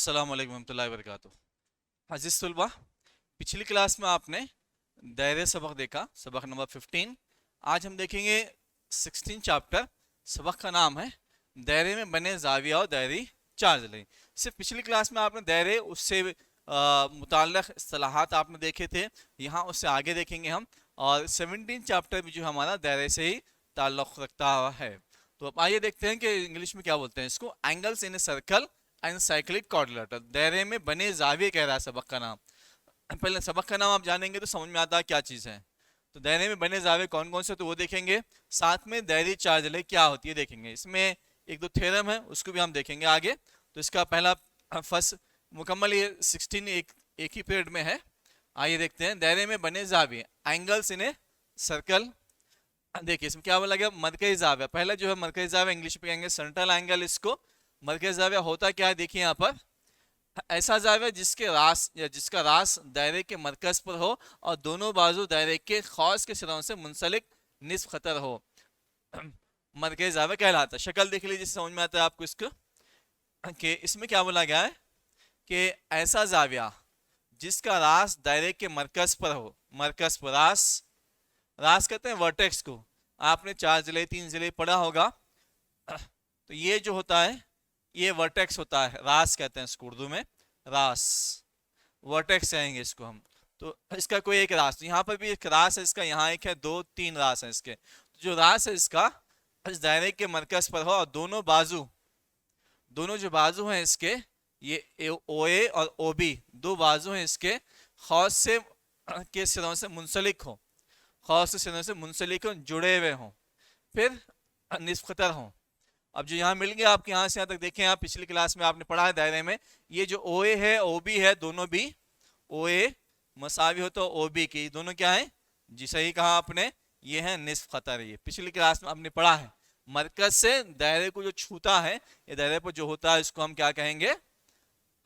अस्सलाम वालेकुम रहमतुल्लाहि व बरकातुहू। अजीज तलबा, पिछली क्लास में आपने दायरे सबक देखा, सबक नंबर 15। आज हम देखेंगे 16 चैप्टर। सबक का नाम है दायरे में बने जाविया और दायरी चार्ज ले। सिर्फ पिछली क्लास में आपने दायरे उससे मुताल्लिक़ इस्तिलाहात आपने देखे थे, यहाँ उससे आगे देखेंगे हम। और 17 चैप्टर भी जो हमारा दायरे से ही ताल्लुक़ रखता हुआ है। तो अब आइए देखते हैं कि इंग्लिश में क्या बोलते हैं इसको। Angles in a circle and cyclic quadrilateral. दायरे में बने जाविये कह रहा है सबक का नाम। पहले सबक का नाम आप जानेंगे तो समझ में आता है क्या चीज़ है। तो दायरे में बने जाविये कौन कौन से, तो वो देखेंगे। साथ में दायरी चार्ज ले क्या होती है देखेंगे। इसमें एक दो थ्योरम है, उसको भी हम देखेंगे आगे। तो इसका पहला फर्स्ट मुकम्मल ये 16 एक ही पीरियड में है। आइए देखते हैं दायरे में बने जाविये, एंगल्स इन ए सर्कल। देखिए इसमें क्या बोला गया, मरकज़ी जाविया। पहला जो है मरकज़ी जाविया, इंग्लिश में कहेंगे सेंट्रल एंगल। इसको मरकज़ी जाविया होता क्या है, देखिए यहाँ पर। ऐसा जाविया जिसके रास या जिसका रास दायरे के मरकज पर हो और दोनों बाजू दायरे के खौस के सिरों से मुंसलिक निस्फ खतर हो, मरकज़ी जाविया कहलाता है। शक्ल देख लीजिए, समझ में आता है आपको इसको कि इसमें क्या बोला गया है कि ऐसा जाविया जिसका रास दायरे के मरकज पर हो। मरकज पर रास, रास कहते हैं वर्टेक्स को। आपने 4 जिले 3 जिले पढ़ा होगा। तो ये जो होता है ये वर्टेक्स होता है, रास कहते हैं इसको उर्दू में। रास, वर्टेक्स कहेंगे इसको हम। तो इसका कोई एक रास, तो यहाँ पर भी एक रास है इसका, यहाँ एक है, 2 3 रास है इसके। तो जो रास है इसका इस दायरे के मरकज पर हो और दोनों बाजू, दोनों जो बाजू हैं इसके, ये ओ ए और ओ बी दो बाजू हैं इसके, खौस से के सिरों से मुंसलिक हो, खौस के सिरों से मुंसलिक हो, जुड़े हुए हों, फिर निस्फ खतर हों। अब जो यहाँ मिल गया आपके यहाँ से यहाँ तक देखें आप, पिछली क्लास में आपने पढ़ा है दायरे में ये जो ओ ए है ओ बी है, दोनों भी ओ ए मसावी हो तो ओ बी की दोनों क्या है जी, सही कहा आपने, ये है निस्फ खतर। ये पिछली क्लास में आपने पढ़ा है। मरकज से दायरे को जो छूता है, ये दायरे पर जो होता है इसको हम क्या कहेंगे,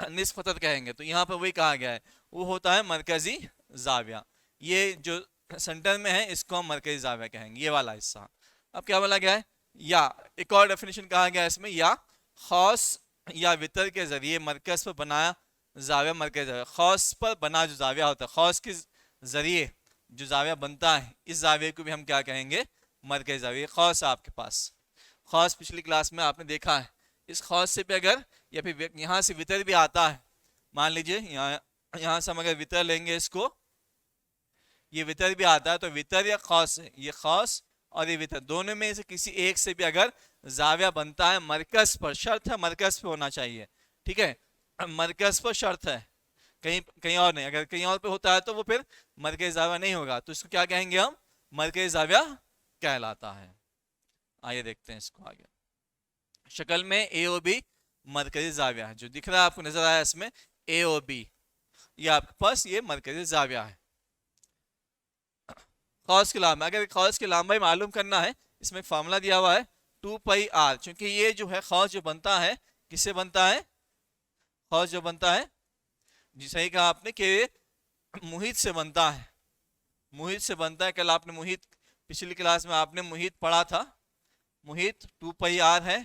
निस्फ खतर कहेंगे। तो यहाँ पर वही कहा गया है, वो होता है मरकजी जाविया। ये जो सेंटर में है इसको हम मरकजी जाविया कहेंगे, ये वाला हिस्सा। अब क्या बोला गया है, या एक और डेफिनेशन कहा गया है इसमें, या खौस या वितर के जरिए मरकज पर बनाया जाविया मरकज जाविया। खौस पर बना जो जाविया होता है, खौस के जरिए जो जाविया बनता है, इस जाविये को भी हम क्या कहेंगे, मरकज जाविया। खौस आपके पास, खौस पिछली क्लास में आपने देखा है। इस खौस से भी अगर या फिर यहाँ से वितर भी आता है, मान लीजिए यहाँ से हम अगर वितर लेंगे इसको, ये वितर भी आता है, तो वितर या खौस है, ये खौस और ये वितर, दोनों में से किसी एक से भी अगर जाविया बनता है मरकज पर, शर्त है मरकज पे होना चाहिए, ठीक है, मरकज पर शर्त है, कहीं कहीं और नहीं। अगर कहीं और पे होता है तो वो फिर मरकज जाविया नहीं होगा, तो इसको क्या कहेंगे हम, मरकज जाविया कहलाता है। आइए देखते हैं इसको आगे। शक्ल में ए ओ बी मरकजी जाविया है, जो दिख रहा है आपको नजर आया इसमें ए ओ बी, ये आपके पास ये मरकजी जाविया है। खौस की लंबाई, अगर खौस की लंबाई मालूम करना है, इसमें एक फार्मूला दिया हुआ है 2πr। क्योंकि ये जो है खौस जो बनता है, किससे बनता है, खौस जो बनता है जी, सही कहा आपने कि मुहित से बनता है, मुहित से बनता है। कल आपने मुहित, पिछली क्लास में आपने मुहित पढ़ा था, मुहित 2πr है।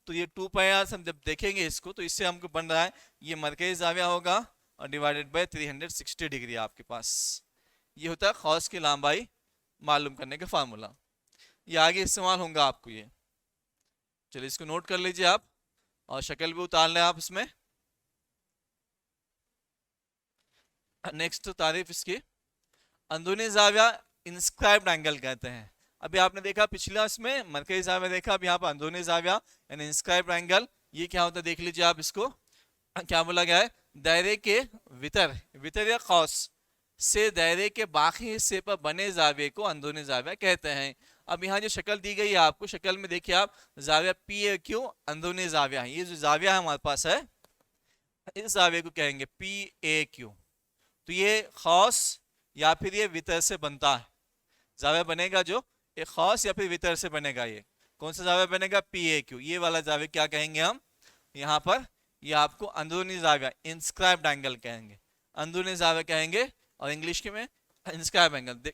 तो ये 2πr से हम जब देखेंगे इसको, तो इससे हमको बन रहा है ये मरकजी जाविया होगा और डिवाइडेड बाय 360 डिग्री आपके पास। ये होता है खौस की लंबाई मालूम करने का फार्मूला। ये आगे इस्तेमाल होगा आपको ये, चलिए इसको नोट कर लीजिए आप, और शक्ल भी उतार लें आप इसमें। नेक्स्ट तारीफ इसकी, अंदरूनी जाविया इंस्क्राइब्ड एंगल कहते हैं। अभी आपने देखा पिछला इसमें मरकजी जाविया देखा, अब यहाँ पर अंदरूनी जाविया यानी इंस्क्राइब्ड एंगल, ये क्या होता है देख लीजिए आप इसको। क्या बोला गया है, दायरे के वितर, वितर या खौस से दायरे के बाकी हिस्से पर बने जाविये को अंदरूनी जाविया कहते हैं। अब यहाँ जो शक्ल दी गई है आपको, शक्ल में देखिए आप, जाविया पी ए क्यू अंदरूनी जाविया है। ये जो जाविया है हमारे पास है, इस जाविये को कहेंगे पी ए क्यू। तो ये खौस या फिर ये वितर से बनता है, जाविया बनेगा जो एक खौस या फिर वितर से बनेगा। ये कौन सा जाविया बनेगा, पी ए क्यू। ये वाला जाविया क्या कहेंगे हम यहाँ पर, ये आपको अंदरूनी जाविया इंस्क्राइब्ड एंगल कहेंगे, अंदरूनी जाविया कहेंगे। और इंग्लिश के में इंस्क्राइब एंगल,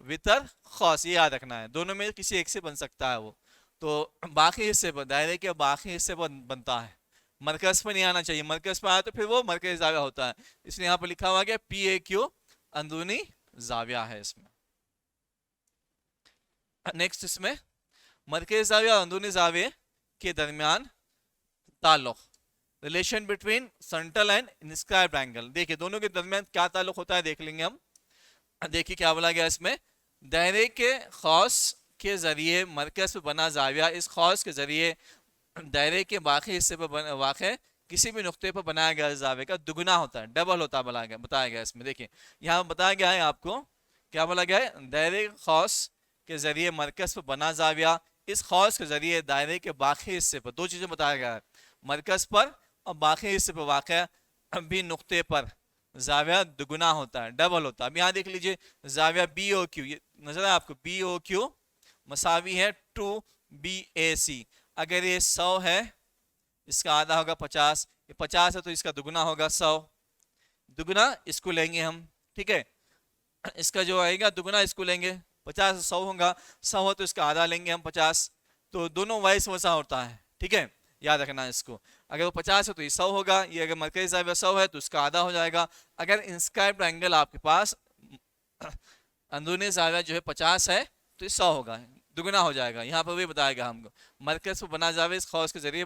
वितर खौस, ये याद रखना है, दोनों में किसी एक से बन सकता है वो। तो बाकी हिस्से पर, दायरे के बाकी हिस्से पर बनता है, मरकज पर नहीं आना चाहिए, मरकज पर आया तो फिर वो मरकज जाविया होता है, इसलिए यहाँ पर लिखा हुआ गया पी ए क्यू अंदरूनी जाविया है इसमें। नेक्स्ट इसमें मरकज जाविया और अंदरूनी जाविये के दरमियान ताल्लुक, relation between central and inscribed angle. देखिए दोनों के दरमियान क्या ताल्लुक होता है देख लेंगे हम। देखिए क्या बोला गया इसमें, दायरे के खौस के जरिए मरकज पर बना जाविया इस खौस के जरिए दायरे के बाकी हिस्से पर वाक़ किसी भी नुक्ते पर बनाया गया जाविया का दुगुना होता है, डबल होता है बताया गया इसमें। देखिए यहाँ बताया गया है आपको, क्या बोला गया है, दायरे खौस के जरिए मरकज पर बना जाविया इस खौस के जरिए दायरे के बाकी हिस्से पर, दो चीज़ें बताया गया है, मरकज पर और बाकी हिस्से पर वाक़ भी नुक्ते पर जाविया दुगुना होता है, डबल होता है। अब यहाँ देख लीजिए जाविया बी ओ क्यू, ये नजर है आपको, बी ओ क्यू मसावी है 2BAC। अगर ये 100 है, इसका आधा होगा 50, ये 50 है तो इसका दुगुना होगा 100, दुगुना इसको लेंगे हम, ठीक है, इसका जो आएगा दुगुना इसको लेंगे, 50 100 होगा, 100 हो तो इसका आधा लेंगे हम 50, तो दोनों वाइस वर्सा होता है, ठीक है, याद रखना इसको। अगर वो 50 है तो ये 100 होगा, ये अगर मरकज़ी ज़ाविया 100 है तो उसका आधा हो जाएगा। अगर इंस्क्राइब्ड एंगल आपके पास अंदरूनी ज़ाविया जो है 50 है तो ये 100 होगा, दुगुना हो जाएगा। यहाँ पर भी बताएगा हमको मरकज़ पर बना ज़ाविया इस खौस के जरिए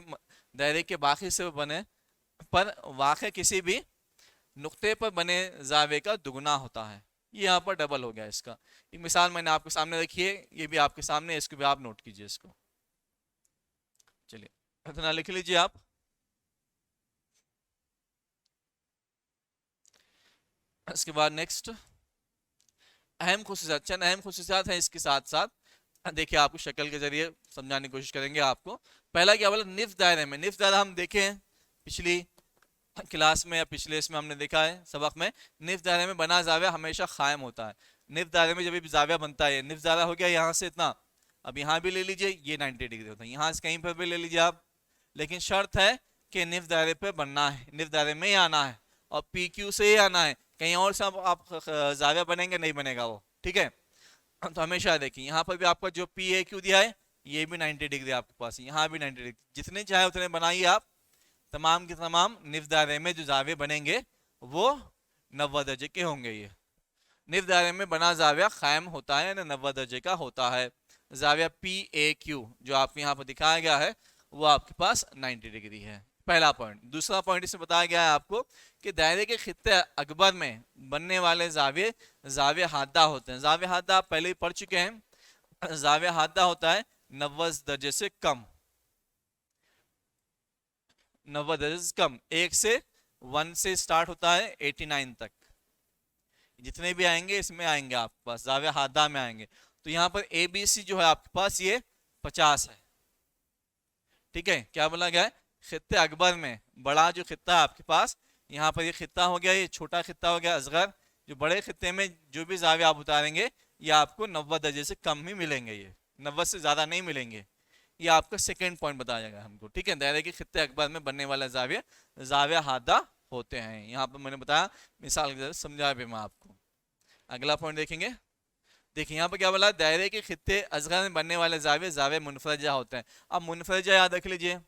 दायरे के बाकी से बने पर वाक़ किसी भी नुक्ते पर बने ज़ाविये का दुगुना होता है, ये यहाँ पर डबल हो गया इसका। एक मिसाल मैंने आपके सामने रखी है, ये भी आपके सामने, इसको भी आप नोट कीजिए इसको। चलिए इतना लिख लीजिए आप। इसके बाद नेक्स्ट अहम खुसूसियात, चंद अहम खुसूसियात हैं इसके साथ साथ, देखिए आपको शक्ल के जरिए समझाने की कोशिश करेंगे आपको। पहला क्या बोला, निफ्स दायरे में, निफ्स दायरा हम देखें पिछली क्लास में या पिछले इसमें हमने देखा है सबक में, निफ्स दायरे में बना जाविया हमेशा कायम होता है। निफ्स दायरे में जब भी जाविया बनता है, निफ्स दायरा हो गया यहाँ से इतना, अब यहाँ भी ले लीजिए ये 90 डिग्री होता है, यहाँ से कहीं पर भी ले लीजिए आप, लेकिन शर्त है कि निफ्स दायरे पे बनना है, निफ्स दायरे में ही आना है और पी क्यू से ही आना है, कहीं और से आप जाविया बनेंगे नहीं बनेगा वो, ठीक है। तो हमेशा देखिए यहाँ पर भी आपका जो पी ए क्यू दिया है ये भी 90 डिग्री आपके पास, यहाँ भी 90 डिग्री, जितने चाहे उतने बनाइए आप, तमाम के तमाम निफ्स दायरे में जो जाविये बनेंगे वो 90 दर्जे के होंगे। ये निफ्स दायरे में बना जाविया कायम होता है ना 90 दर्जे का होता है। जाविया पी ए क्यू जो आपको यहाँ पर दिखाया गया है वो आपके पास 90 डिग्री है, पहला पॉइंट। दूसरा पॉइंट इसमें बताया गया है आपको कि दायरे के खित्ते अकबर में बनने वाले जाविये जाविया हादा होते हैं। जाविया हादा आप पहले ही पढ़ चुके हैं, जाविया हादा होता है 90 दर्जे से कम, 90 दर्जे से कम, 1 से 1 से स्टार्ट होता है 89 तक, जितने भी आएंगे इसमें आएंगे आपके पास जाविया हादा में आएंगे। तो यहाँ पर ए बी सी जो है आपके पास ये 50 है, ठीक है। क्या बोला गया है, खित्ते अकबर में बड़ा जो खित्ता है आपके पास, यहाँ पर ये खित्ता हो गया, ये छोटा खित्ता हो गया असगर, जो बड़े खित्ते में जो भी जाविया आप उतारेंगे ये आपको 90 दर्जे से कम ही मिलेंगे, ये 90 से ज्यादा नहीं मिलेंगे। ये आपका सेकंड पॉइंट बताया जाएगा हमको, ठीक है। दायरे के खित्ते अकबर में बनने वाले जाविया जाविया हादा होते हैं। यहाँ पर मैंने बताया मिसाल के समझाया भी मैं आपको। अगला पॉइंट देखेंगे, देखिए यहाँ पर क्या बोला, दायरे के खित्ते असगर में बनने वाले जाविया जाविया मुनफरजा होते हैं। अब मुनफरजा याद रख लीजिए,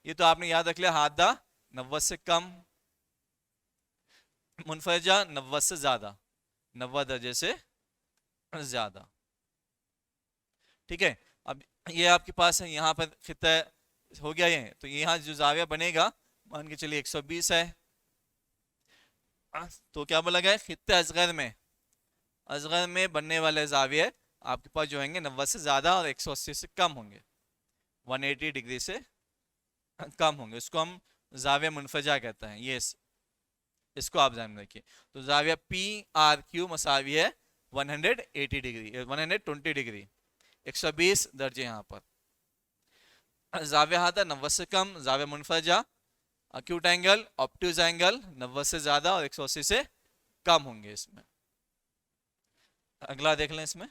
ये तो आपने याद रख लिया, हादा 90 से कम, मुनफरजा 90 से ज्यादा, 90 दर्जे से ज्यादा, ठीक है। अब ये आपके पास है, यहाँ पर खित्ता हो गया ये, तो यहाँ जो जाविया बनेगा मान के चलिए 120 है, तो क्या बोला गया, खित्ते असगर में बनने वाले जाविये आपके पास जो होंगे 90 से ज्यादा और 180 से कम होंगे, 180 डिग्री से कम होंगे, इसको हम जाविया मुनफरजा कहते हैं। ये इसको आप ध्यान रखिए। तो जाविया पी आर क्यू मसावी है 180 डिग्री, 120 डिग्री, 120 दर्जे। यहाँ पर जाविया हादा 90 से कम, जाविया मुनफरजा अक्यूट एंगल ऑब्ट्यूज एंगल 90 से ज्यादा और 180 से कम होंगे इसमें। अगला देख लें इसमें,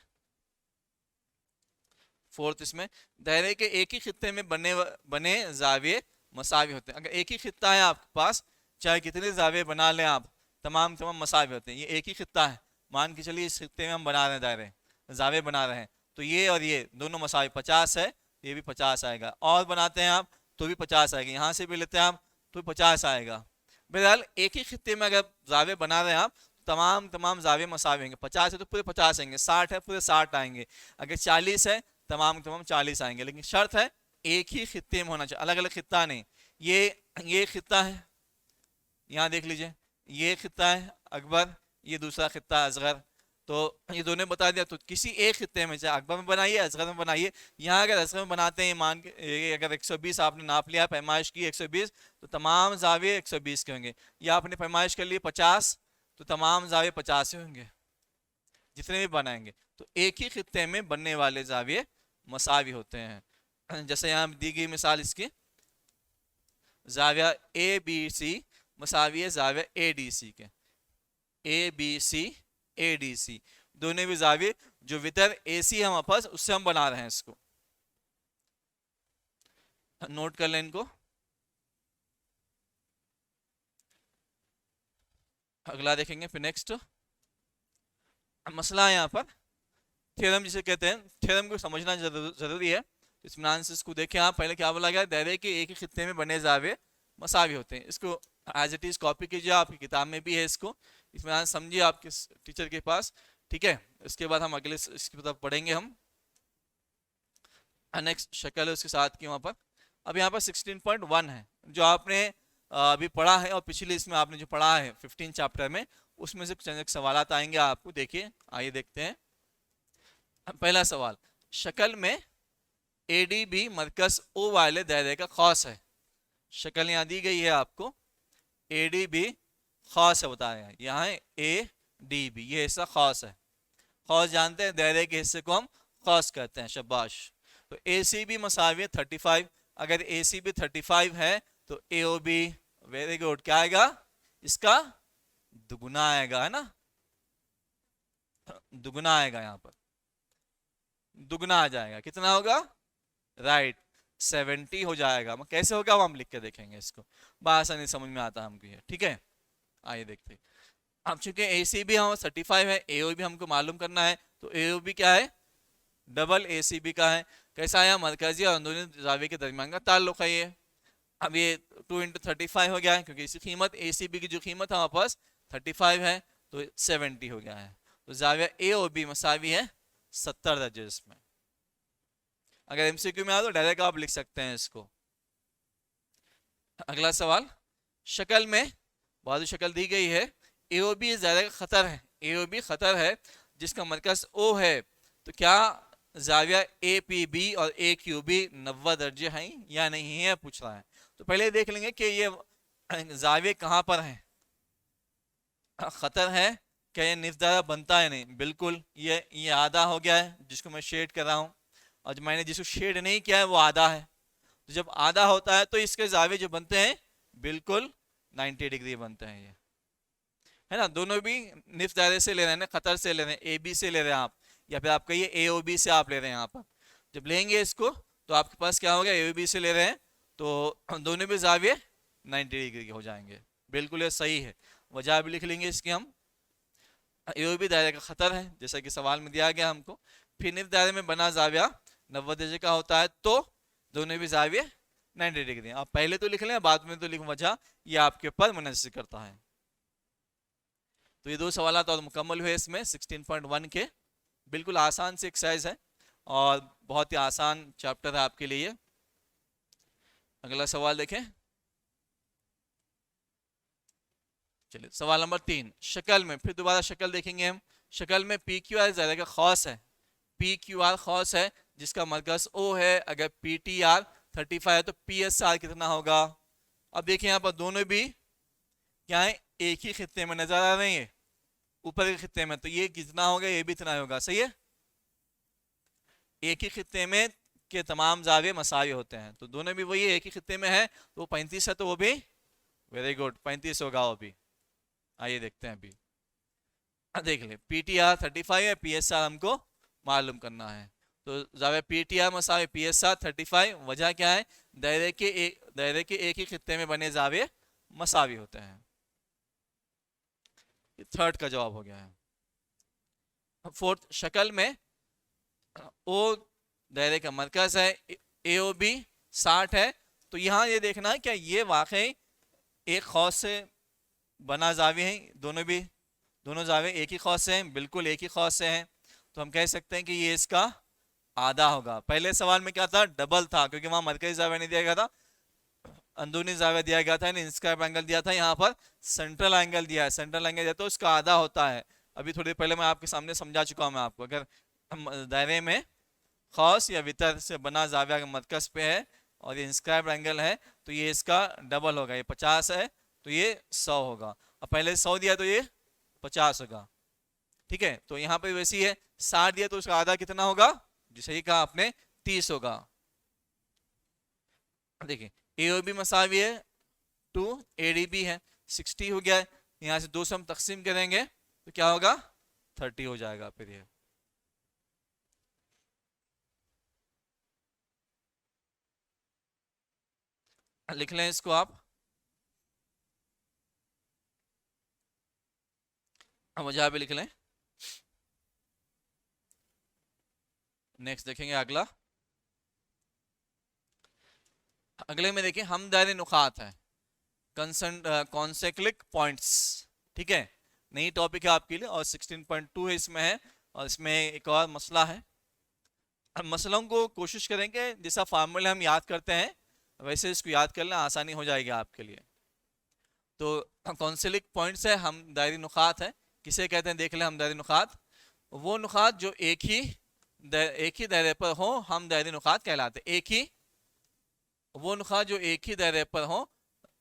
फोर्थ इसमें दायरे के एक ही खित्ते में बने जाविये मसावी होते हैं। अगर एक ही खित्ता है आपके पास, चाहे कितने जाविये बना लें आप, तमाम मसावी होते हैं। ये एक ही खित्ता है, मान के चलिए इस खित्ते में हम बना रहे हैं दायरे, जाविये बना रहे हैं, तो ये और ये दोनों मसावी 50 है, ये भी 50 आएगा, और बनाते हैं आप तो भी 50 आएगा, यहाँ से भी लेते हैं आप तो 50 आएगा। बहरहाल एक ही खित्ते में अगर जावे बना रहे हैं आप, तमाम तमाम जावे मसावे होंगे। 50 है तो पूरे 50 आएंगे, 60 है पूरे 60 आएंगे, अगर 40 है तमाम तमाम 40 आएंगे। लेकिन शर्त है एक ही खित्ते में होना चाहिए, अलग अलग खित्ता नहीं। ये खित्ता है, यहाँ देख लीजिए, ये खित्ता है अकबर, ये दूसरा खित्ता असगर। तो ये दोनों बता दिया, तो किसी एक खित्ते में, चाहे अकबर में बनाइए असगर में बनाइए। यहाँ अगर असगर में बनाते हैं, मान के अगर 120 आपने नाप लिया, पैमाइश की 120, तो तमाम जाविये 120 के होंगे। या आपने पैमाइश कर लिए 50, तो तमाम जाविये 50 होंगे जितने भी बनाएंगे। तो एक ही खित्ते में बनने वाले जाविये मसावी होते हैं। जैसे यहाँ दी गई मिसाल इसकी, जाविया ए बी सी मसावी है जाविया ए डी सी के। ए बी सी ए डी सी दोनों भी जाविये जो वितर ए सी हम आपस उससे हम बना रहे हैं इसको, नोट कर लें इनको। अगला देखेंगे फिर नेक्स्ट मसला है यहाँ पर थ्योरम जिसे कहते हैं। थ्योरम को समझना जरूरी है। इत्मीनान से इसको देखें आप, पहले क्या बोला गया, दायरे के एक ही खित्ते में बने जावे मसावी होते हैं। इसको एज इट इज कॉपी कीजिए, आपकी किताब में भी है, इसको इत्मीनान समझिए आपके टीचर के पास, ठीक है। इसके बाद हम अगले इसकी तरफ पढ़ेंगे। हम नेक्स्ट शक्ल है उसके साथ की वहाँ पर। अब यहाँ पर 16.1 है जो आपने अभी पढ़ा है, और पिछले इसमें आपने जो पढ़ा है 15 चैप्टर में, उसमें से चंद सवाल आएंगे आपको। देखिए, आइए देखते हैं। पहला सवाल, शक्ल में एडीबी मरकज ओ वाले दायरे का खौस है। शक्ल यहाँ दी गई है आपको, एडीबी खौस है बताया, यहाँ ए डी बी, ये हिस्सा खौस है। खौस जानते हैं, दायरे के हिस्से को हम खौस कहते हैं, शाबाश। तो ए सी बी मसावी 35, अगर ए सी बी 35 है तो ए ओ बी, वेरी गुड, क्या आएगा, इसका दुगुना आएगा, है ना, दुगुना आएगा, यहाँ पर दुगुना आ जाएगा। कितना होगा, राइट, 70 हो जाएगा। कैसे होगा वो हम लिख के देखेंगे, इसको बआसानी समझ में आता है हमको ये, ठीक है। आइए देखते हैं। अब चूंकि ए सी बी हम 35 है, ए ओ बी हमको मालूम करना है, तो ए ओ बी क्या है, डबल ए सी बी का है। कैसा आया, मरकजी और अंदरूनी जाविये के दरमियान का ताल्लुक है ये। अब ये 2 × 35 हो गया है, क्योंकि इसकी कीमत ए सी बी की जो कीमत है हमारे पास 35 है, तो 70 हो गया है। तो जाविया ए और बी मसावी है 70 दर्जे। इसमें अगर एमसीक्यू में आ तो डायरेक्ट आप लिख सकते हैं इसको। अगला सवाल, शक्ल में बाजू शक्ल दी गई है, ए ओ बी दायरे का खतर है, ए ओ बी खतर है जिसका मरकज ओ है, तो क्या जाविया ए पी बी और ए क्यू बी 90 दर्जे हैं या नहीं है, पूछ रहा है। तो पहले देख लेंगे कि ये जाविये कहाँ पर हैं। खतर है, क्या ये निफ्दारा बनता है, नहीं, बिल्कुल ये आधा हो गया है जिसको मैं शेड कर रहा हूँ, और जो मैंने जिसको शेड नहीं किया है वो आधा है। तो जब आधा होता है तो इसके जाविये जो बनते हैं बिल्कुल 90 डिग्री बनते हैं, ये है ना। दोनों भी निफ्त दायरे से ले रहे हैं, खतर से ले रहे हैं, ए बी से ले रहे हैं आप, या फिर आप कहिए ए ओ बी से आप ले रहे हैं। यहाँ पर जब लेंगे इसको तो आपके पास क्या हो गया, ए ओ बी से ले रहे हैं तो दोनों भी जाविये 90 डिग्री के हो जाएंगे, बिल्कुल ये सही है। वजह भी लिख लेंगे इसकी हम, ए ओ बी दायरे का खतर है जैसा कि सवाल में दिया गया हमको। फिर निफ्त दायरे में बना जाविया 90 दर्जे का होता है, तो दोनों भी जाविये 90 डिग्री। आप पहले तो लिख लें, बाद में तो लिख, वजह ये आपके ऊपर मुनहसर करता है। तो ये 2 सवाल और मुकम्मल हुए इसमें 16.1 के। बिल्कुल आसान सी एक्सरसाइज है और बहुत ही आसान चैप्टर है आपके लिए। अगला सवाल देखें, चलिए सवाल नंबर 3, शक्ल में, फिर दोबारा शक्ल देखेंगे हम। शक्ल में पी क्यू आर दायरे का खौस है, पी क्यू आर खौस है जिसका मरकज ओ है। अगर पी टी आर 35 है तो पी एस आर कितना होगा। अब देखिए यहाँ पर दोनों भी क्या है, एक ही खित्ते में नजर आ रहे हैं, ऊपर के खित्ते में, तो ये कितना होगा, ये भी इतना होगा, सही है। एक ही खित्ते में के तमाम जाविये मसावी होते हैं, तो दोनों भी वही एक ही खित्ते में है, तो 35 है, तो वो भी वेरी गुड 35 होगा वो भी। आइए देखते हैं अभी, देख ले, पी टी आर 35 है, पी एस आर हमको मालूम करना है। तो जाविया पी टी आर मसावी पी एस आर 35, वजह क्या है, दायरे के एक ही खित्ते में बने जाविये मसावी होते हैं। थर्ड का जवाब हो गया है। फोर्थ, शक्ल में ओ दायरे का मरकज है, ए ओ बी 60 है, तो यहाँ ये देखना है क्या ये वाकई एक खौस से बना जावे हैं, दोनों जावे एक ही खौस से हैं, बिल्कुल एक ही खौस से हैं, तो हम कह सकते हैं कि ये इसका आधा होगा। पहले सवाल में क्या था, डबल था, क्योंकि वहां मरकजी जावे नहीं दिया गया था, अंदरूनी जावे दिया गया था, इंस्क्राइब एंगल दिया था, यहाँ पर सेंट्रल एंगल दिया है। सेंट्रल एंगल दिया तो इसका आधा होता है। अभी थोड़ी पहले मैं आपके सामने समझा चुका हूं मैं आपको, अगर दायरे में खौस या वितर से बना जाविया मरकज पे है और ये इंस्क्राइब एंगल है, तो ये इसका डबल होगा। ये 50 है तो ये 100 होगा, और पहले 100 दिया तो ये 50 होगा। ठीक है, तो यहाँ पे वैसी है, 60 दिया तो उसका आधा कितना होगा, जो सही कहा आपने, 30 होगा। देखिए AOB मसावी है 2, ADB है 60 हो गया है, यहाँ से 2 से हम तकसीम करेंगे तो क्या होगा, 30 हो जाएगा। फिर ये लिख लें इसको आप, वजह भी लिख लें। नेक्स्ट देखेंगे अगला। अगले में देखिए हम दायरे नुकात है, कॉन्सेक्लिक पॉइंट्स। ठीक है, नई टॉपिक है आपके लिए, और 16.2 है इसमें है, और इसमें एक और मसला है। मसलों को कोशिश करेंगे जैसा फार्मूले हम याद करते हैं वैसे इसको याद करना आसानी हो जाएगी आपके लिए। तो कॉन्सेलिक पॉइंट्स है, हम दायरी नुकात है, किसे कहते हैं देख लें। हम दायरी नुकात, वो नुकात जो एक ही दायरे पर हो, हम दायरी नुकात कहलाते हैं। वो नुकात जो एक ही दायरे पर हो,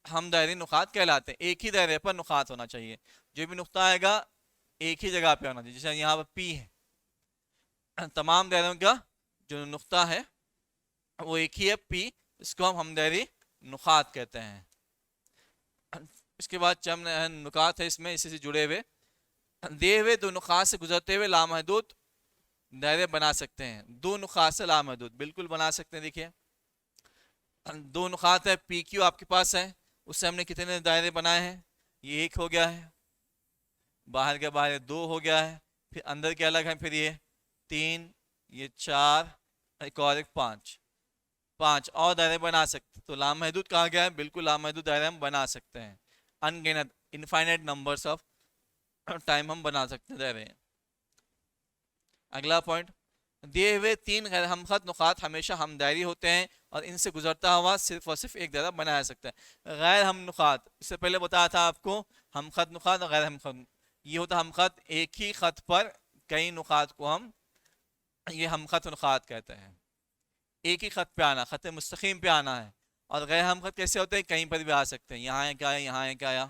हम दायरी नुकात कहलाते हैं। एक ही दायरे पर नुकात होना चाहिए, जो भी नुक्ता आएगा एक ही जगह पे होना चाहिए। जैसे यहाँ पर P है, तमाम दायरों का जो नुक्ता है वो एक ही है P, इसको हम हमदायरी नुकात कहते हैं। इसके बाद चंद नुकात है इसमें इसी से जुड़े हुए, दिए हुए दो नुकात से गुजरते हुए लामहदूद दायरे बना सकते हैं। दो नुकात से लामहदूद बिल्कुल बना सकते हैं। देखिए दो नुकात है PQ आपके पास है, उससे हमने कितने दायरे बनाए हैं, ये एक हो गया है, बाहर के बाहर 2 हो गया है, फिर अंदर के अलग है, फिर ये 3, ये 4, एक और एक 5 और दायरे बना सकते। तो लामहदूद कहा गया है, बिल्कुल लामहदूद दायरे हम बना सकते हैं। अनगिनत इनफाइनाइट नंबर्स ऑफ टाइम हम बना सकते हैं दायरे। अगला पॉइंट, दिए हुए 3 गैर हमखत नुकात हमेशा हमदायरी होते हैं और इनसे गुजरता हुआ सिर्फ और सिर्फ एक दायरा बनाया सकता है। गैर हम नुकात, इससे पहले बताया था आपको हमखत नुकात और गैर हमखत। ये होता हमखत, एक ही खत पर कई नुकात को हम ये हमखत नुकात कहते हैं। एक ही खत पे आना, खत मुस्तकीम पे आना है। और गैर हमखत कैसे होते हैं, कहीं पर भी आ सकते हैं, यहाँ है क्या है, यहाँ है क्या है,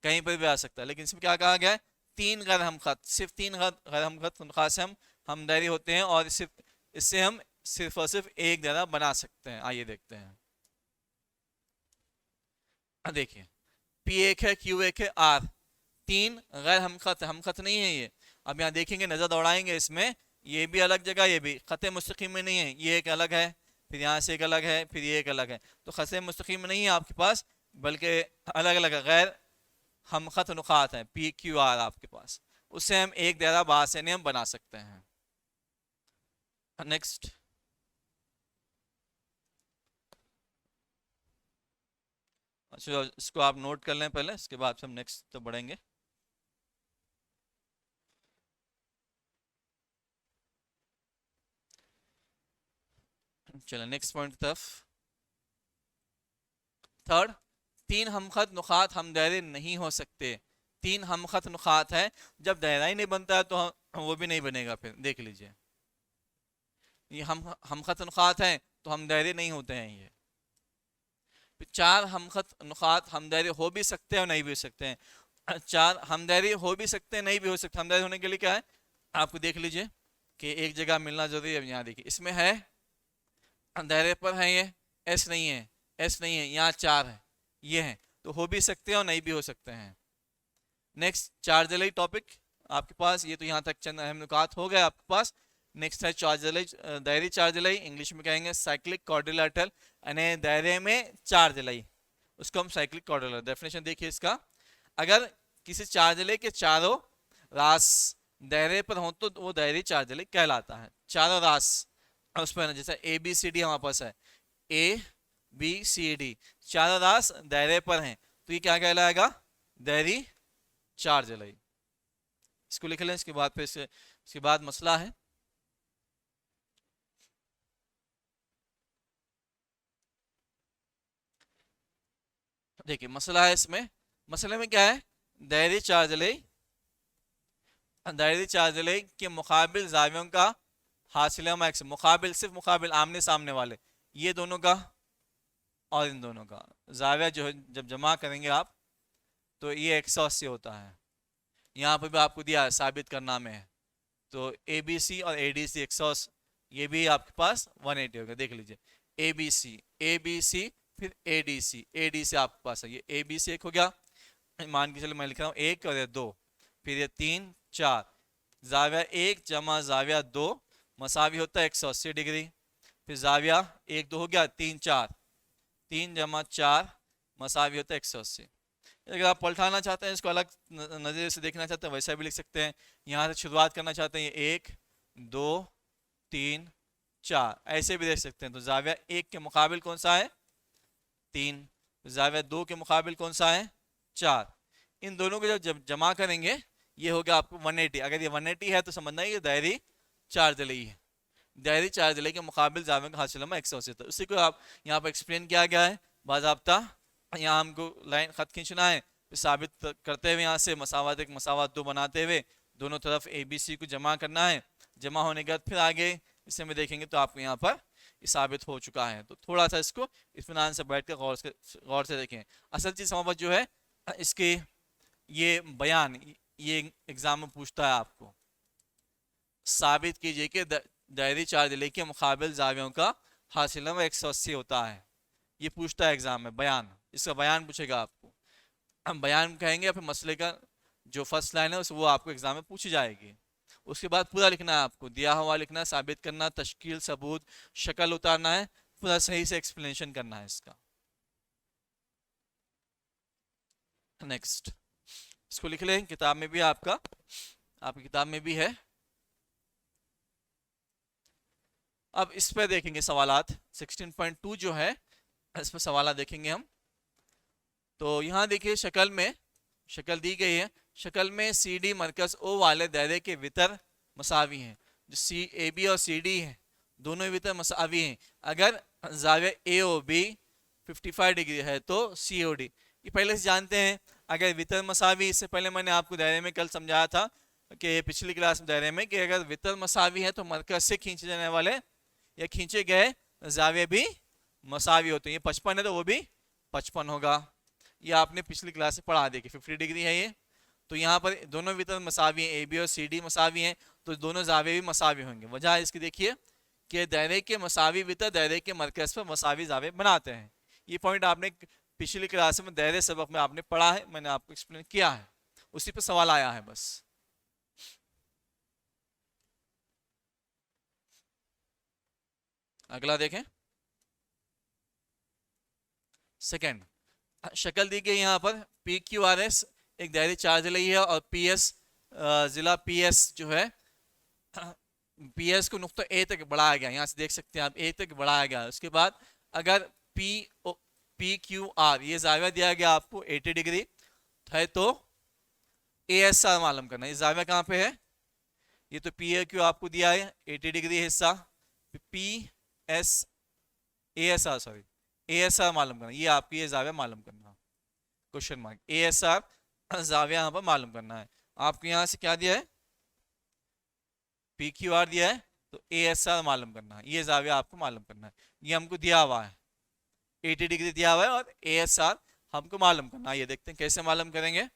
कहीं पर भी आ सकता है। लेकिन इसमें क्या कहा गया है, 3 गैर हमखत, सिर्फ 3 गैर हमखत नुकात से हम हमदायरी होते हैं, और इससे हम सिर्फ और सिर्फ एक दायरा बना सकते हैं। आइए देखते हैं। देखिए P1 है, Q1 है, R 3 गैर हमखत, हमखत नहीं है ये। अब यहाँ देखेंगे, नजर दौड़ाएंगे इसमें, ये भी अलग जगह, ये भी खत मुस्तकीम में नहीं है, ये एक अलग है, फिर यहाँ से एक अलग है, फिर ये एक अलग है। तो खत मुस्तकीम में नहीं है आपके पास, बल्कि अलग अलग गैर हमखत नुकात है PQR आपके पास, उससे हम एक दायरा बासानी हम बना सकते हैं। नेक्स्ट, अच्छा इसको आप नोट कर लें पहले, इसके बाद हम नेक्स्ट तो बढ़ेंगे। चलो नेक्स्ट पॉइंट की तरफ। थर्ड, 3 हमखत नुकात हम दायरे नहीं हो सकते। 3 हमखत नुकात है, जब दायरा ही नहीं बनता है तो वो भी नहीं बनेगा। फिर देख लीजिए, ये हमखत नुकात है तो हम दायरे नहीं होते हैं। ये 4 हमखत नुकात हम दायरे हो भी सकते हैं और नहीं भी हो सकते हैं। 4 हम दायरे हो भी सकते हैं, नहीं भी हो सकते। हम दायरे होने के लिए क्या है, आपको देख लीजिए कि एक जगह मिलना जरूरी है। यहाँ देखिए इसमें है, दायरे पर है ये, S नहीं है, S नहीं है, यहाँ 4 है, ये है, तो हो भी सकते हैं और नहीं भी हो सकते हैं। नेक्स्ट, चार्जलई टॉपिक आपके पास, ये तो यहाँ तक चंद अहम नुकात हो गए आपके पास। नेक्स्ट है चार्जलई, दायरी चार्जलई, इंग्लिश में कहेंगे साइक्लिक क्वाड्रिलेटरल, यानी दायरे में चार्जलई, उसको हम साइक्लिक क्वाड्रिलेटरल। डेफिनेशन देखिए इसका, अगर किसी चार्जलई के चारों रास दायरे पर हो तो वो दायरी चार्जलई कहलाता है। चारों रास उस पर, जैसे ABCD हमारे पास है, A बी सी डी, चारों रास दायरे पर हैं, तो ये क्या कहलाएगा, दायरी चार जलाई। इसको लिख लें, इसके बाद फिर इसके बाद मसला है। देखिए मसला है इसमें, मसले में क्या है, दायरी चार जलाई, दायरी चार जलाई के मुकाबिल जावियों का हासिल मैक्स, मुकाबिल सिर्फ मुकाबिल आमने सामने वाले, ये दोनों का और इन दोनों का जाविया जो है जब जमा करेंगे आप तो ये 180 होता है। यहाँ पे भी आपको दिया है साबित करना में है, तो ए बी सी और ए डी सी 180, ये भी आपके पास 180 होगा। देख लीजिए ए बी सी फिर ए डी सी आपके पास है, ये ए बी सी एक हो गया, मान के चलो मैं लिख रहा हूँ एक और ये दो, फिर ये तीन चार, जाविया एक जमा जाविया दो मसावी होता है 180 डिग्री, फिर जाविया एक दो हो गया, तीन चार, तीन जमा चार मसावी होता है 180। अगर आप पलटाना चाहते हैं, इसको अलग नज़रिए से देखना चाहते हैं, वैसा भी लिख सकते हैं। यहाँ से शुरुआत करना चाहते हैं, ये एक दो तीन चार, ऐसे भी देख सकते हैं। तो जाविया एक के मुकाबिल कौन सा है, तीन, जाविया दो के मुकाबिल कौन सा है, चार। इन दोनों को जब जमा करेंगे ये हो गया आपको 180। अगर ये 180 है तो समझना ये दायरी चार जलाई है, दायरी चार जलाई के मुकाबिल जाविया का हासिल में 180 था। उसी को आप यहाँ पर एक्सप्लेन किया गया है बाज़ाब्ता। यहाँ हमको लाइन खत खींचना है, फिर साबित करते हुए यहाँ से मसावत एक मसावत दो बनाते हुए दोनों तरफ ए बी सी को जमा करना है। जमा होने के बाद फिर आगे इसे में देखेंगे तो आपको यहाँ पर साबित हो चुका है। तो थोड़ा सा इसको इत्मीनान से बैठ कर गौर से देखें। असल चीज़ समझ जो है इसके ये बयान, ये एग्जाम में पूछता है आपको, साबित कीजिए कि दायरी चार जलाई के मुकाबिल जावियों का हासिल में 180 होता है। ये पूछता है एग्जाम में बयान, इसका बयान पूछेगा आपको। हम बयान कहेंगे या फिर मसले का जो फर्स्ट लाइन है वो आपको एग्जाम में पूछी जाएगी। उसके बाद पूरा लिखना है आपको, दिया हुआ लिखना है, साबित करना, तश्कील, सबूत, शक्ल उतारना है, पूरा सही से एक्सप्लेनेशन करना है इसका। नेक्स्ट इसको लिख लें, किताब में भी आपका, आपकी किताब में भी है। अब इस पर देखेंगे सवालात, 16.2 जो है इस पर सवाल देखेंगे हम। तो यहाँ देखिए शक्ल में, शक्ल दी गई है, शक्ल में सी डी मरकज ओ वाले दायरे के वितर मसावी हैं। जो सी ए बी और सी डी है दोनों वितर मसावी हैं। अगर जाविया ए ओ बी 55 डिग्री है तो सी ओ डी, ये पहले से जानते हैं। अगर वितर मसावी, इससे पहले मैंने आपको दायरे में कल समझाया था कि पिछली क्लास में दायरे में कि अगर वितर मसावी है तो मरकज से खींचे जाने वाले या खींचे गए जाविया भी मसावी होते हैं। ये 55 है तो वो भी 55 होगा। ये आपने पिछली क्लास में पढ़ा दिया कि 50 डिग्री है ये। तो यहाँ पर दोनों वितर मसावी हैं, ए बी और सी डी मसावी हैं, तो दोनों जाविये भी मसावी होंगे। वजह इसकी देखिए कि दायरे के मसावी वितर दायरे के मरकज पर मसावी जाविये बनाते हैं। ये पॉइंट आपने पिछली क्लास में दायरे सबक में आपने पढ़ा है, मैंने आपको एक्सप्लेन किया है, उसी पर सवाल आया है बस। अगला देखें, सेकेंड शक्ल दी गई यहाँ पर पी क्यू आर एस एक दायरी चार जलाई है और पी एस जिला पी एस जो है पी एस को नुक्ता ए तक बढ़ाया गया, यहाँ से देख सकते हैं आप ए तक बढ़ाया गया। उसके बाद अगर पी क्यू आर ये जाविया दिया गया आपको 80 डिग्री है तो ए एस आर मालूम करना। ये जाविया कहाँ पे है, ये तो पी ए क्यू आपको दिया है 80 डिग्री हिस्सा, P S A S R sorry A S R मालूम करना, ये आपकी ये जाविया मालूम करना, question mark A S R जाविया यहाँ पर मालूम करना है। आपको यहाँ से क्या दिया है, पी क्यू आर दिया है तो ए एस आर मालूम करना है, ये जाविया आपको मालूम करना है। ये हमको दिया हुआ है 80 डिग्री दिया हुआ है और ए एस आर हमको मालूम करना है। ये देखते हैं कैसे मालूम करेंगे।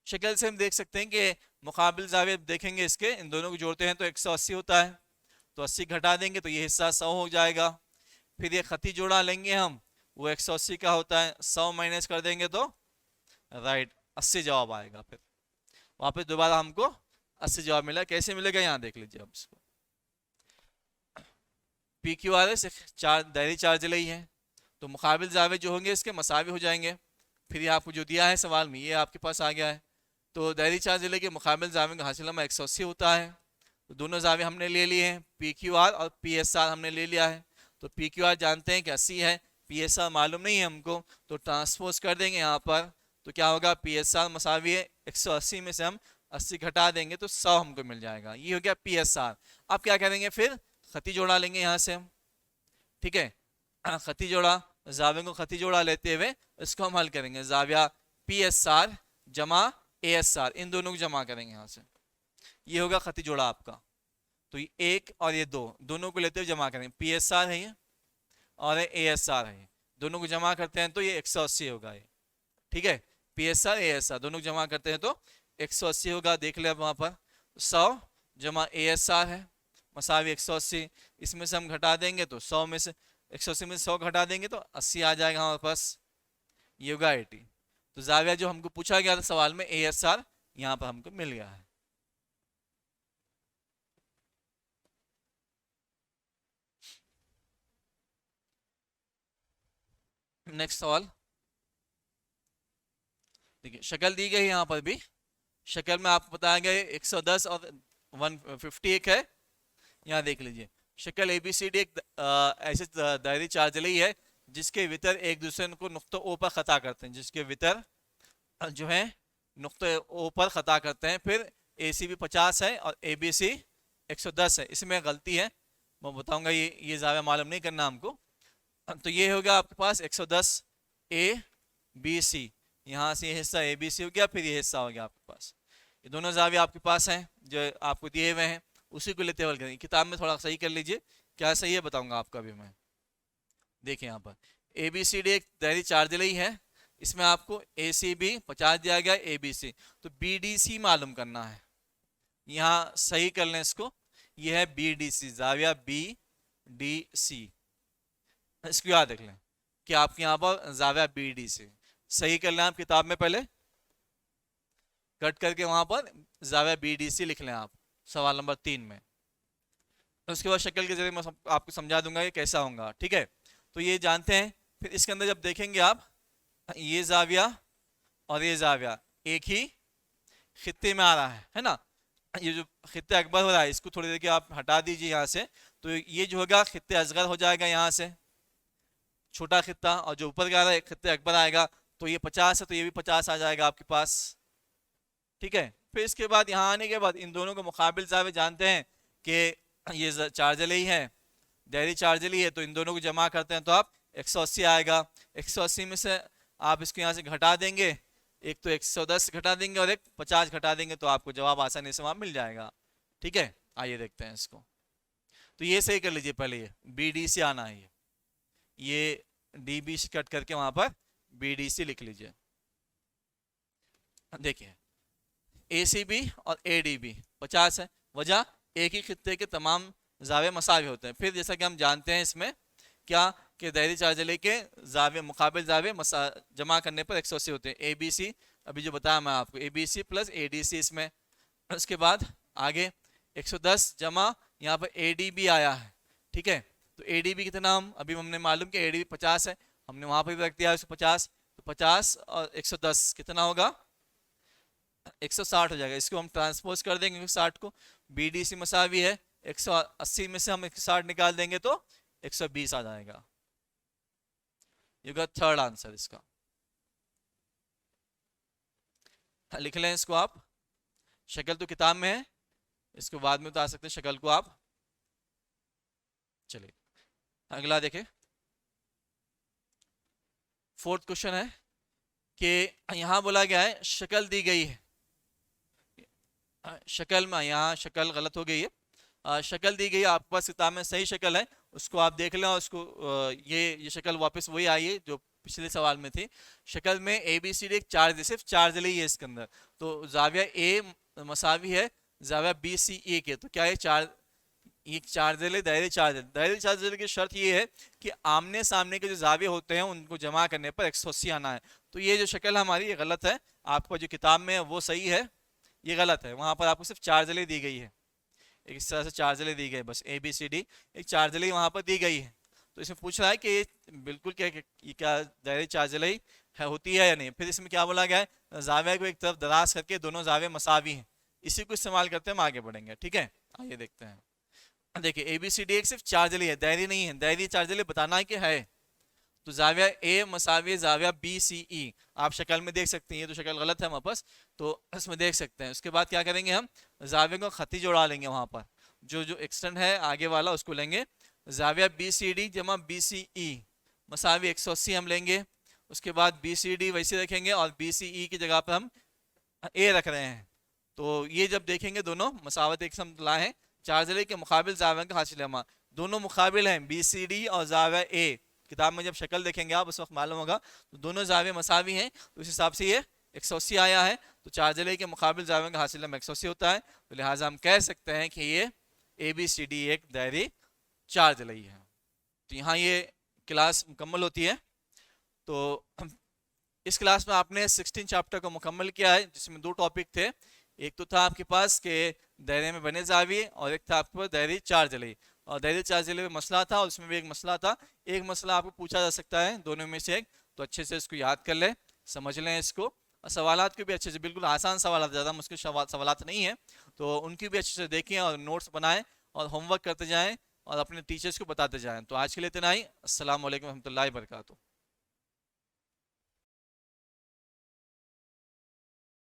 शक्ल से हम देख सकते हैं कि मुकाबिल जाविया देखेंगे इसके, इन दोनों को जोड़ते हैं तो 180 होता है, तो 80 घटा देंगे तो ये हिस्सा 100 हो जाएगा। फिर ये खती जोड़ा लेंगे हम, वो 180 का होता है, 100 माइनस कर देंगे तो राइट 80 जवाब आएगा। फिर वापस दोबारा हमको 80 जवाब मिला। कैसे मिलेगा यहाँ देख लीजिए अब इसको। पी क्यू आर एस चार दायरी चार जलाई है तो मुकाबिल जाविया जो होंगे इसके मसावी हो जाएंगे। फिर ये आपको जो दिया है सवाल में ये आपके पास आ गया है। तो दायरी चार जलाई के मुकाबिल जाविया का हासिल में 180 होता है। तो दोनों जाविया हमने ले लिए हैं, पी क्यू आर और पी एस आर हमने ले लिया है। तो पी क्यू आर जानते हैं कि 80 है, पी एस आर मालूम नहीं है हमको, तो ट्रांसपोज कर देंगे यहाँ पर, तो क्या होगा, पी एस आर मसावी है 180 में से हम 80 घटा देंगे तो 100 हमको मिल जाएगा। ये हो गया पी एस आर। अब क्या करेंगे, फिर खती जोड़ा लेंगे यहाँ से हम, ठीक है। खती जोड़ा, जाविया को खती जोड़ा लेते हुए इसको हम हल करेंगे, जाविया पी एस आर जमा ए एस आर, इन दोनों को जमा करेंगे यहाँ से, ये होगा खती जोड़ा आपका। तो ये एक और ये दो, दोनों को लेते हुए जमा करेंगे, पी एस आर है ये और ए एस आर है, दोनों को जमा करते हैं तो ये 180 होगा ये, ठीक है। P S R A S are दोनों को जमा करते हैं तो 180 होगा। देख ले अब वहां पर 100 जमा ए एस आर है मसावी 180, इसमें से हम घटा देंगे तो 100 में से 180 में से 100 घटा देंगे तो 80 आ जाएगा हमारे पास, ये होगा 80। तो जाविया जो हमको पूछा गया था सवाल में ए एस आर यहाँ पर हमको मिल गया है। नेक्स्ट सवाल देखिए, शक्ल दी गई यहाँ पर भी, शक्ल में आपको बताया गया 110 और 151 है। यहाँ देख लीजिए, शक्ल एबीसीडी एक ऐसे दायरी चार्जली है जिसके वितर एक दूसरे को नुक्ता ओ पर खता करते हैं, जिसके वितर जो है नुक्ता ओ पर खता करते हैं। फिर ए सी बी 50 है और ए बी सी 110 है, इसमें गलती है, मैं बताऊंगा, ये ज़्यादा मालूम नहीं करना हमको। तो ये हो गया आपके पास 110 ए बी सी, यहाँ से ये हिस्सा ए बी सी हो गया, फिर ये हिस्सा हो गया आपके पास। ये दोनों जाविया आपके पास हैं जो आपको दिए हुए हैं, उसी को लेते हुए करेंगे। किताब में थोड़ा सही कर लीजिए, क्या सही है बताऊंगा आपका भी मैं। देखिए यहाँ पर ए बी सी डी एक दायरी चार्जली है, इसमें आपको ए सी बी 50 दिया गया, ए बी सी, तो बी डी सी मालूम करना है। यहाँ सही कर लें इसको, ये है बी डी सी, जाविया बी डी सी, इसको याद रख लें कि आपके यहाँ पर जाविया बी डी सी सही कर लें आप किताब में, पहले कट करके वहां पर जाविया बी डी सी लिख लें आप सवाल नंबर 3 में। उसके बाद शक्ल के जरिए मैं आपको समझा दूंगा ये कैसा होगा, ठीक है। तो ये जानते हैं। फिर इसके अंदर जब देखेंगे आप, ये जाविया और ये जाविया एक ही खित्ते में आ रहा है ना, ये जो खित्ते अकबर हो रहा है इसको थोड़ी देर के आप हटा दीजिए यहाँ से, तो ये जो होगा खित्ते असगर हो जाएगा यहाँ से, छोटा खित्ता, और जो ऊपर का खित्ते अकबर आएगा, तो ये 50 है तो ये भी 50 आ जाएगा आपके पास, ठीक है। फिर इसके बाद यहाँ आने के बाद इन दोनों को मुकाबिल जावे जानते हैं कि ये चार्जली है, दायरी चार्जली है, तो इन दोनों को जमा करते हैं तो आप 180 आएगा। 180 में से आप इसको यहाँ से घटा देंगे, एक तो 110 घटा देंगे और एक 50 घटा देंगे, तो आपको जवाब आसानी से वहां मिल जाएगा, ठीक है। आइए देखते हैं इसको। तो ये सही कर लीजिए पहले, ये बी डी सी आना है, ये डी बी कट करके वहां पर बी डी सी लिख लीजिए। देखिए ए सी बी और ए डी बी 50 है, वजह एक ही खित्ते के तमाम जावे मसावे होते हैं। फिर जैसा कि हम जानते हैं इसमें क्या कि दायरी चार्जली के जावे मुकाबिल जावे जमा करने पर 180 होते हैं। ए बी सी अभी जो बताया मैं आपको, A B C plus A D C इसमें। उसके बाद आगे 110 जमा यहाँ पर ए डी बी आया है, ठीक है। तो ए डी बी कितना, हम अभी हमने मालूम कि ए डी बी 50 है, हमने वहां पर भी रख दिया उसको 50, तो 50 और 110 कितना होगा, 160 हो जाएगा। इसको हम ट्रांसपोज कर देंगे 160 को, बी डी सी मसावी है 180 में से हम 160 निकाल देंगे तो 120 आ जाएगा। ये होगा थर्ड आंसर इसका, लिख लें इसको आप। शक्ल तो किताब में है, इसको बाद में उतार सकते हैं शक्ल को आप। चलिए अगला देखें, फोर्थ क्वेश्चन है कि यहां बोला गया है शक्ल दी गई है, शक्ल में यहाँ शक्ल गलत हो गई है, शक्ल दी गई है आपके पास किताब में, सही शक्ल है उसको आप देख लें, और उसको ये शक्ल वापस वही आई है जो पिछले सवाल में थी। शक्ल में ए बी सी डी एक चार्ज, सिर्फ चार्जली है इसके अंदर, तो जाविया ए मसावी है जाविया बी सी ए के, तो क्या है ये चार्जली दायरे चार्जली की शर्त ये है कि आमने सामने के जो जाविया होते हैं उनको जमा करने पर 180 आना है। तो ये जो शक्ल हमारी ये गलत है, आपको जो किताब में है वो सही है, ये गलत है। वहां पर आपको सिर्फ चार्जली दी गई है, एक इस तरह से चार्जली दी गई, बस ए बी सी डी एक चार्जली वहां पर दी गई है। तो इसमें पूछ रहा है कि ये बिल्कुल क्या दायरे चार्जली है होती है या नहीं। फिर इसमें क्या बोला गया है, जाविया को एक तरफ दराज करके दोनों जाविया मसावी हैं, इसी को इस्तेमाल करते हम आगे बढ़ेंगे, ठीक है। आइए देखते हैं। देखिए ए बी सी डी एक सिर्फ चार जली है, दायरी नहीं है। दायरी चार जली बताना है कि है। तो जाविया ए मसावी जाविया बी सी ई, आप शक्ल में देख सकते हैं, ये तो शक्ल गलत है वापस, तो इसमें देख सकते हैं। उसके बाद क्या करेंगे हम, जाविया को खती जोड़ा लेंगे, वहां पर जो जो एक्सटेंड है आगे वाला उसको लेंगे। जाविया बी सी डी जमा बी सी ई मसावी 180 हम लेंगे। उसके बाद बी सी डी वैसे रखेंगे और बी सी ई की जगह पर हम ए रख रहे हैं। तो ये जब देखेंगे दोनों मसावत एक सम लाए हैं, चार जले के मुकाबिल जाविया का हासिल है, दोनों मुकाबिल हैं बी सी डी और जाविया ए। किताब में जब शक्ल देखेंगे आप उस वक्त मालूम होगा, तो दोनों जाविया मसावी हैं, तो इस हिसाब से ये 180 आया है। तो चार जले के मुकाबिल जाविया का हासिल 180 होता है, तो लिहाजा हम कह सकते हैं कि ये ए बी सी डी एक दायरी चार जलई है। तो यहाँ ये क्लास मुकम्मल होती है। तो इस क्लास में आपने 16 चैप्टर को मुकम्मल किया है, जिसमें दो टॉपिक थे। एक तो था आपके पास के दायरे में बने जाविये, और एक था आपके पास दायरे चार जले। और दायरे चार जले में मसला था, और उसमें भी एक मसला था। एक मसला आपको पूछा जा सकता है दोनों में से एक, तो अच्छे से इसको याद कर लें, समझ लें इसको। और सवालात को भी अच्छे से, बिल्कुल आसान सवाल, ज़्यादा मुश्किल सवालात नहीं है, तो उनकी भी अच्छे से देखें और नोट्स बनाएं और होमवर्क करते जाएं और अपने टीचर्स को बताते जाएं। तो आज के लिए इतना ही। अस्सलाम वालेकुम रहमतुल्लाहि व बरकातुहू।